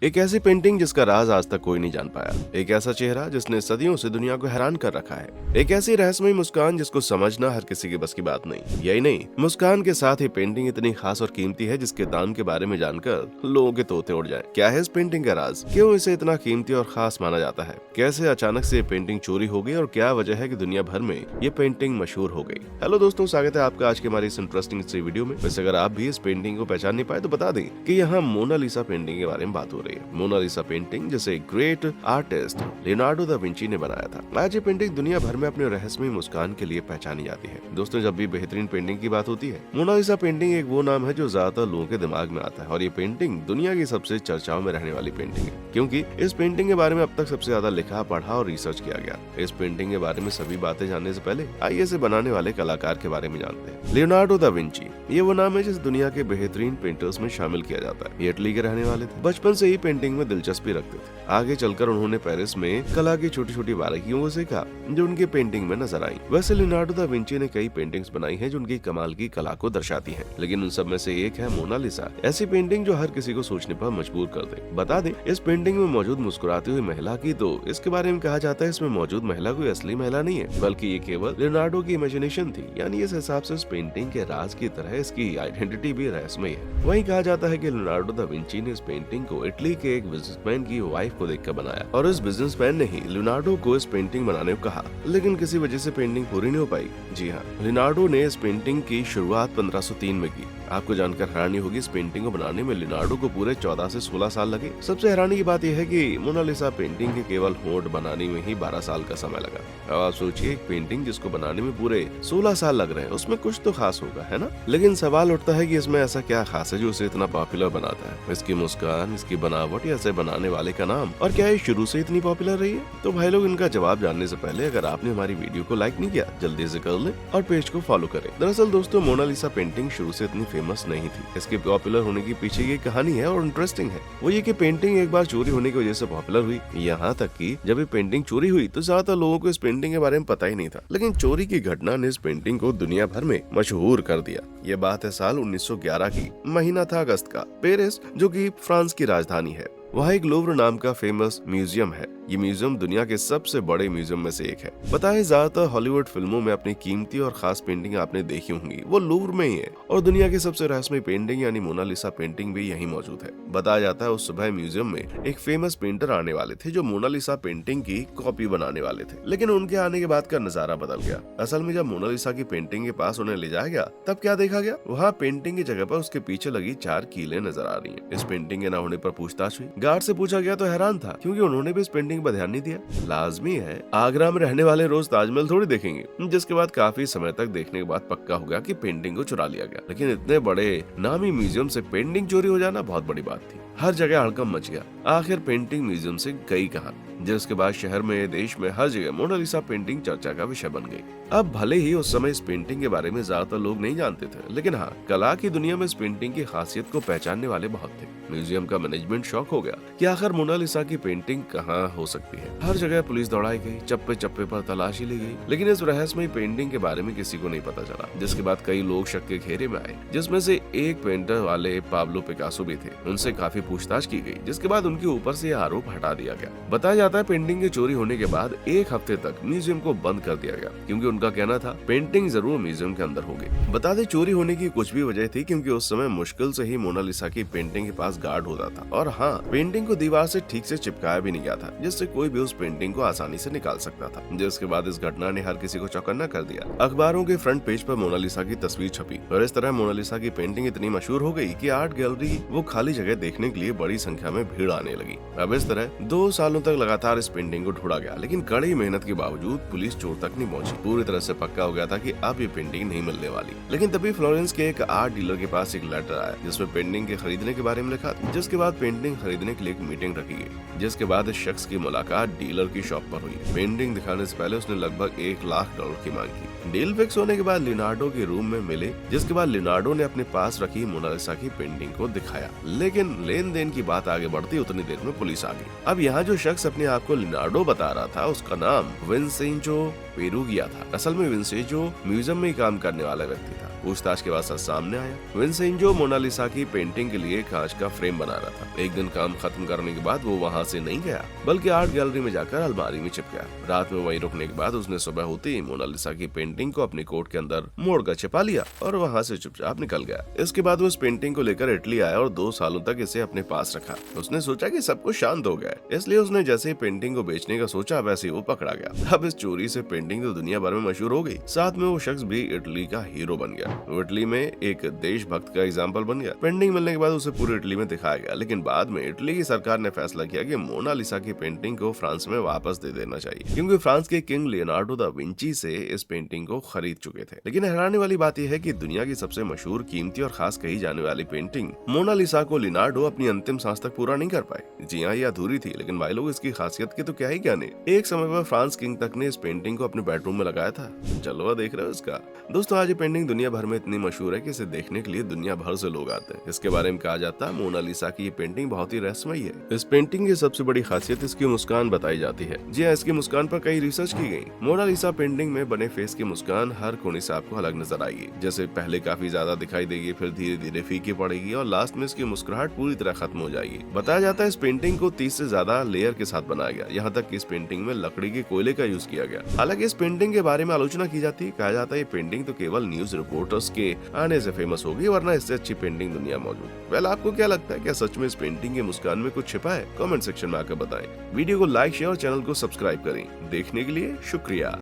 एक ऐसी पेंटिंग जिसका राज आज तक कोई नहीं जान पाया, एक ऐसा चेहरा जिसने सदियों से दुनिया को हैरान कर रखा है, एक ऐसी रहस्यमयी मुस्कान जिसको समझना हर किसी के बस की बात नहीं। यही नहीं, मुस्कान के साथ ही पेंटिंग इतनी खास और कीमती है जिसके दाम के बारे में जानकर लोगों के तोते उड़ जाएं। क्या है इस पेंटिंग का राज? क्यों इसे इतना कीमती और खास माना जाता है? कैसे अचानक से ये पेंटिंग चोरी हो गई और क्या वजह है कि दुनिया भर में ये पेंटिंग मशहूर हो गई? हेलो दोस्तों, स्वागत है आपका आज के हमारी इस इंटरेस्टिंग सी वीडियो में। वैसे अगर आप भी इस पेंटिंग को पहचान नहीं पाए तो बता दें कि यहाँ मोनालिसा पेंटिंग के बारे में बात हो रही है। मोनालिसा पेंटिंग जिसे great artist Leonardo da Vinci ने बनाया था। आज ये पेंटिंग दुनिया भर में अपने रहस्यमयी मुस्कान के लिए पहचानी जाती है। दोस्तों, जब भी बेहतरीन पेंटिंग की बात होती है, मोनालिसा पेंटिंग एक वो नाम है जो ज्यादातर लोगों के दिमाग में आता है। और ये पेंटिंग दुनिया की सबसे चर्चाओं में रहने वाली पेंटिंग है, क्योंकि इस पेंटिंग के बारे में अब तक सबसे ज्यादा लिखा, पढ़ा और रिसर्च किया गया। इस पेंटिंग के बारे में सभी बातें जानने से पहले आइए इसे बनाने वाले कलाकार के बारे में जानते हैं। लियोनार्डो दा विंची, ये वो नाम है जिस दुनिया के बेहतरीन पेंटर्स में शामिल किया जाता है। ये इटली के रहने वाले थे। बचपन से ही पेंटिंग में दिलचस्पी रखते थे। आगे चलकर उन्होंने पेरिस में कला की छोटी छोटी बारीकियों को सीखा जो उनकी पेंटिंग में नजर आई। वैसे लियोनार्डो दा विंची ने कई पेंटिंग्स बनाई हैं जो उनकी कमाल की कला को दर्शाती हैं, लेकिन उन सब में से एक है मोनालिसा, ऐसी पेंटिंग जो हर किसी को सोचने पर मजबूर कर दे। बता दें, इस पेंटिंग में मौजूद मुस्कुराती हुई महिला की तो इसके बारे में कहा जाता है इसमें मौजूद महिला कोई असली महिला नहीं है, बल्कि ये केवल लियोनार्डो की इमेजिनेशन थी। यानी इस हिसाब से इस पेंटिंग के राज की तरह इसकी आइडेंटिटी भी रहस्यमयी है। वहीं कहा जाता है कि लियोनार्डो दा विंची ने इस पेंटिंग को इटली के एक बिजनेसमैन की वाइफ को देखकर बनाया और इस बिजनेसमैन ने ही लियोनार्डो को इस पेंटिंग बनाने को कहा, लेकिन किसी वजह से पेंटिंग पूरी नहीं हो पाई। जी हाँ, लियोनार्डो ने इस पेंटिंग की शुरुआत 1503 में की। आपको जानकर हैरानी होगी, इस पेंटिंग को बनाने में लियोनार्डो को पूरे 14 से 16 साल लगे। सबसे हैरानी की बात यह है कि मोनालिसा पेंटिंग के केवल होंठ बनाने में ही 12 साल का समय लगा। अब आप सोचिए, एक पेंटिंग जिसको बनाने में पूरे 16 साल लग रहे हैं, उसमें कुछ तो खास होगा, है ना? लेकिन सवाल उठता है कि इसमें ऐसा क्या खास है जो इसे इतना पॉपुलर बनाता है? इसकी मुस्कान, इसकी बनावट या इसे बनाने वाले का नाम? और क्या ये शुरू से इतनी पॉपुलर रही है? तो भाई लोग, इनका जवाब जानने से पहले अगर आपने हमारी वीडियो को लाइक नहीं किया, जल्दी से कर ले और पेज को फॉलो करें। दरअसल दोस्तों, मोनालिसा पेंटिंग शुरू से इतनी फेमस नहीं थी। इसके पॉपुलर होने की पीछे ये कहानी है और इंटरेस्टिंग है। वो ये कि पेंटिंग एक बार चोरी होने की वजह से पॉपुलर हुई। यहाँ तक कि जब ये पेंटिंग चोरी हुई तो ज्यादातर लोगों को इस पेंटिंग के बारे में पता ही नहीं था, लेकिन चोरी की घटना ने इस पेंटिंग को दुनिया भर में मशहूर कर दिया। ये बात है साल 1911 की। महीना था अगस्त का। पेरिस, जो कि फ्रांस की राजधानी है, वहाँ एक लूव्र नाम का फेमस म्यूजियम है। ये म्यूजियम दुनिया के सबसे बड़े म्यूजियम में से एक है। पता है, ज्यादातर हॉलीवुड फिल्मों में अपनी कीमती और खास पेंटिंग आपने देखी होंगी, वो लूव्र में ही है। और दुनिया की सबसे रहस्यमयी पेंटिंग यानी मोनालिसा पेंटिंग भी यहीं मौजूद है। बताया जाता है उस सुबह म्यूजियम में एक फेमस पेंटर आने वाले थे जो मोनालिसा पेंटिंग की कॉपी बनाने वाले थे, लेकिन उनके आने के बाद का नजारा बदल गया। असल में जब मोनालिसा की पेंटिंग के पास उन्हें ले जाया गया, तब क्या देखा गया? वहाँ पेंटिंग की जगह पर उसके पीछे लगी 4 कीलें नजर आ रही है। इस पेंटिंग के न होने पर पूछताछ हुई। गार्ड से पूछा गया तो हैरान था, क्योंकि उन्होंने भी इस पेंटिंग पर ध्यान नहीं दिया। लाजमी है, आगरा में रहने वाले रोज ताजमहल थोड़ी देखेंगे। जिसके बाद काफी समय तक देखने के बाद पक्का हो गया कि पेंटिंग को चुरा लिया गया। लेकिन इतने बड़े नामी म्यूजियम से पेंटिंग चोरी हो जाना बहुत बड़ी बात थी। हर जगह हड़कंप मच गया। आखिर पेंटिंग म्यूजियम से गई कहां? जिसके बाद शहर में, देश में, हर जगह मोनालिसा पेंटिंग चर्चा का विषय बन गई। अब भले ही उस समय इस पेंटिंग के बारे में ज्यादातर लोग नहीं जानते थे, लेकिन हाँ, कला की दुनिया में इस पेंटिंग की खासियत को पहचानने वाले बहुत थे। म्यूजियम का मैनेजमेंट शॉक हो गया कि आखिर मोनालिसा की पेंटिंग कहाँ हो सकती है। हर जगह पुलिस दौड़ाई गई, चप्पे चप्पे पर तलाशी ली गई, लेकिन इस रहस्यमयी पेंटिंग के बारे में किसी को नहीं पता चला। जिसके बाद कई लोग शक के घेरे में आए, जिसमें से एक पेंटर वाले पाब्लो पिकासो भी थे। उनसे काफी पूछताछ की गई, जिसके बाद उनके ऊपर से यह आरोप हटा दिया गया। बताया जाता है पेंटिंग की चोरी होने के बाद 1 हफ्ते तक म्यूजियम को बंद कर दिया गया, क्योंकि उनका कहना था पेंटिंग जरूर म्यूजियम के अंदर होगी। बता दें, चोरी होने की कुछ भी वजह थी, क्योंकि उस समय मुश्किल से ही मोनालिसा की पेंटिंग के पास गार्ड होता था। और हाँ, पेंटिंग को दीवार से ठीक से चिपकाया भी नहीं गया था, जिससे कोई भी उस पेंटिंग को आसानी से निकाल सकता था। जिसके बाद इस घटना ने हर किसी को चौकन्ना कर दिया। अखबारों के फ्रंट पेज पर मोनालिसा की तस्वीर छपी और इस तरह मोनालिसा की पेंटिंग इतनी मशहूर हो गई कि आर्ट गैलरी वो खाली जगह देखने के लिए बड़ी संख्या में भीड़ आने लगी। अब इस तरह 2 सालों तक लगातार इस पेंटिंग को ढूंढा गया, लेकिन कड़ी मेहनत के बावजूद पुलिस चोर तक नहीं पहुंची। पूरी तरह से पक्का हो गया था कि अब ये पेंटिंग नहीं मिलने वाली। लेकिन तभी फ्लोरेंस के एक आर्ट डीलर के पास एक लेटर आया, जिसमें पेंटिंग के खरीदने के बारे में लिखा था। जिसके बाद पेंटिंग खरीदने के लिए एक मीटिंग रखी गई, जिसके बाद इस शख्स की मुलाकात डीलर की शॉप पर हुई। पेंटिंग दिखाने से पहले उसने लगभग $1,00,000 की मांग की। डील फिक्स होने के बाद लियोनार्डो के रूम में मिले, जिसके बाद लियोनार्डो ने अपने पास रखी मोनालिसा की पेंटिंग को दिखाया। लेकिन लेन देन की बात आगे बढ़ती उतनी देर में पुलिस आ गई। अब यहाँ जो शख्स अपने आप को लियोनार्डो बता रहा था, उसका नाम विंसेंजो पेरुगिया था। असल में विंसेंजो म्यूजियम में ही काम करने वाला व्यक्ति था। पूछताछ के बाद सच सामने आया। विंसेंजो मोनालिसा की पेंटिंग के लिए कांच का फ्रेम बना रहा था। एक दिन काम खत्म करने के बाद वो वहाँ से नहीं गया, बल्कि आर्ट गैलरी में जाकर अलमारी में छिप गया। रात में वहीं रुकने के बाद उसने सुबह होते ही मोनालिसा की पेंटिंग को अपने कोट के अंदर मोड़कर छिपा लिया और वहाँ से चुपचाप निकल गया। इसके बाद वो इस पेंटिंग को लेकर इटली आया और 2 सालों तक इसे अपने पास रखा। उसने सोचा कि सब कुछ शांत हो गया है, इसलिए उसने जैसे ही पेंटिंग को बेचने का सोचा वैसे ही वो पकड़ा गया। अब इस चोरी से पेंटिंग तो दुनिया भर में मशहूर हो गई, साथ में वो शख्स भी इटली का हीरो बन गया। वो इटली में एक देशभक्त का एग्जाम्पल बन गया। पेंटिंग मिलने के बाद उसे पूरी इटली में दिखाया गया, लेकिन बाद में इटली की सरकार ने फैसला किया कि मोनालिसा की पेंटिंग को फ्रांस में वापस दे देना चाहिए, क्योंकि फ्रांस के किंग लियोनार्डो दा विंची से इस पेंटिंग को खरीद चुके थे। लेकिन हैरानी वाली बात यह है कि दुनिया की सबसे मशहूर, कीमती और खास कही जाने वाली पेंटिंग मोनालिसा को लियोनार्डो अपनी अंतिम सांस तक पूरा नहीं कर पाए। जी हाँ, ये अधूरी थी, लेकिन भाई लोग इसकी खासियत के तो क्या ही कहने। एक समय पर फ्रांस किंग तक ने इस पेंटिंग को अपने बेडरूम में लगाया था। जलवा देख रहे हो इसका। दोस्तों, आज ये पेंटिंग दुनिया भर में इतनी मशहूर है कि इसे देखने के लिए दुनिया भर से लोग आते हैं। इसके बारे में कहा जाता है मोनालिसा की ये पेंटिंग बहुत ही रहस्यमयी है। इस पेंटिंग की सबसे बड़ी खासियत इसकी मुस्कान बताई जाती है। जी हाँ, इसकी मुस्कान पर कई रिसर्च की गई। मोनालिसा पेंटिंग में बने फेस की मुस्कान हर कोने से आपको अलग नजर आएगी। जैसे पहले काफी ज्यादा दिखाई देगी, फिर धीरे धीरे फीकी पड़ेगी और लास्ट में इसकी मुस्कुराहट पूरी तरह खत्म हो जाएगी। बताया जाता है इस पेंटिंग को 30 से ज्यादा लेयर के साथ बनाया गया। यहाँ तक कि इस पेंटिंग में लकड़ी के कोयले का यूज किया गया। हालांकि इस पेंटिंग के बारे में आलोचना की जाती है। कहा जाता है ये पेंटिंग तो केवल न्यूज रिपोर्टर्स के आने से फेमस होगी, वरना इससे अच्छी पेंटिंग दुनिया मौजूद। वेल, आपको क्या लगता है, क्या सच में इस पेंटिंग के मुस्कान में कुछ छिपा है? कमेंट सेक्शन में आकर बताएं। वीडियो को लाइक, शेयर और चैनल को सब्सक्राइब करें। देखने के लिए शुक्रिया।